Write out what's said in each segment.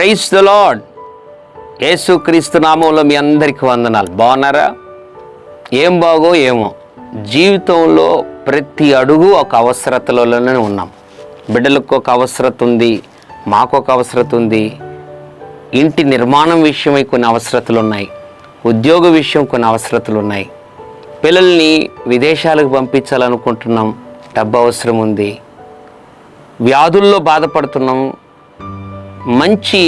Praise the lord. యేసుక్రీస్తు నామంలో మీ అందరికీ వందనాలు. బాగున్నారా? ఏం బాగో ఏమో, జీవితంలో ప్రతి అడుగు ఒక అవసరతలోనే ఉన్నాం. బిడ్డలకు ఒక అవసరత ఉంది, మాకు ఒక అవసరత ఉంది, ఇంటి నిర్మాణం విషయమై కొన్ని అవసరతలు ఉన్నాయి, ఉద్యోగ విషయం కొన్ని అవసరతలు ఉన్నాయి, పిల్లల్ని విదేశాలకు పంపించాలనుకుంటున్నాం, డబ్బు అవసరం ఉంది, వ్యాధుల్లో బాధపడుతున్నాం, మంచి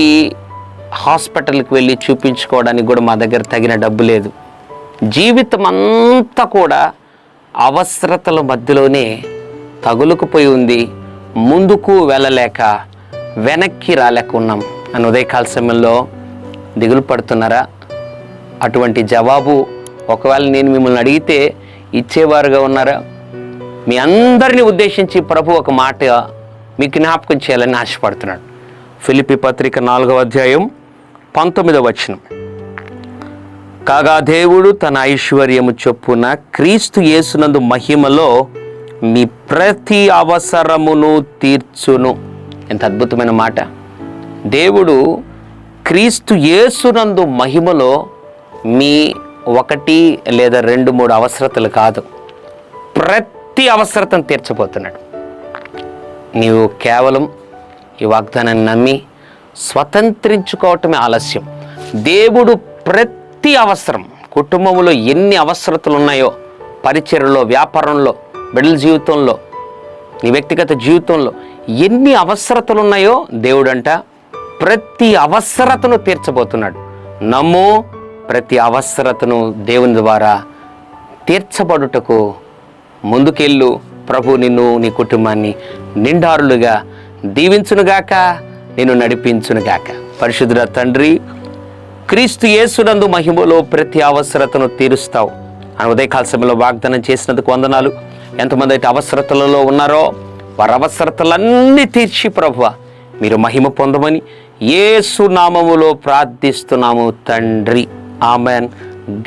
హాస్పిటల్కి వెళ్ళి చూపించుకోవడానికి కూడా మా దగ్గర తగిన డబ్బు లేదు. జీవితం అంతా కూడా అవసరతల మధ్యలోనే తగులుకుపోయి ఉంది. ముందుకు వెళ్ళలేక వెనక్కి రాలేక ఉన్నాం అని ఉదయకాల సమయంలో దిగులు పడుతున్నారా? అటువంటి జవాబు ఒకవేళ నేను మిమ్మల్ని అడిగితే ఇచ్చేవారుగా ఉన్నారా? మీ అందరినీ ఉద్దేశించి ప్రభు ఒక మాట మీకు జ్ఞాపకం చేయాలని ఆశపడుతున్నాడు. ఫిలిప్పీ పత్రిక 4వ అధ్యాయం 19వ వచనం. కాగా దేవుడు తన ఐశ్వర్యము చొప్పున క్రీస్తు యేసునందు మహిమలో మీ ప్రతి అవసరమును తీర్చును. ఎంత అద్భుతమైన మాట! దేవుడు క్రీస్తు యేసునందు మహిమలో మీ 1 లేదా 2, 3 అవసరతలు కాదు, ప్రతి అవసరతను తీర్చబోతున్నాడు. నీవు కేవలం ఈ వాగ్దానాన్ని నమ్మి స్వతంత్రించుకోవటమే ఆలస్యం. దేవుడు ప్రతి అవసరం, కుటుంబంలో ఎన్ని అవసరతలు ఉన్నాయో, పరిచర్యలో, వ్యాపారంలో, బిడ్డల జీవితంలో, నీ వ్యక్తిగత జీవితంలో ఎన్ని అవసరతలు ఉన్నాయో దేవుడంట ప్రతి అవసరతను తీర్చబోతున్నాడు. నమ్ము, ప్రతి అవసరతను దేవుని ద్వారా తీర్చబడుటకు ముందుకెళ్ళు. ప్రభు నిన్ను, నీ కుటుంబాన్ని నిండారులుగా దీవించునుగాక, నిన్ను నడిపించునుగాక. పరిశుద్ధుడ తండ్రి, క్రీస్తు యేసునందు మహిమలో ప్రతి అవసరతను తీరుస్తావు అని ఉదయకాల సమయంలో వాగ్దానం చేసినందుకు వందనాలు. ఎంతమంది అయితే అవసరతలలో ఉన్నారో వారి అవసరతలన్నీ తీర్చి ప్రభువా మీరు మహిమ పొందమని యేసు నామములో ప్రార్థిస్తున్నాము తండ్రి. ఆమెన్.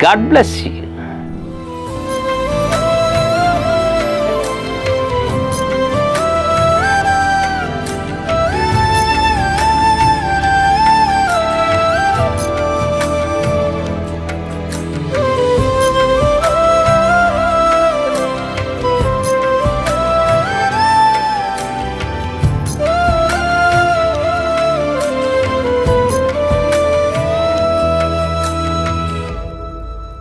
God bless you.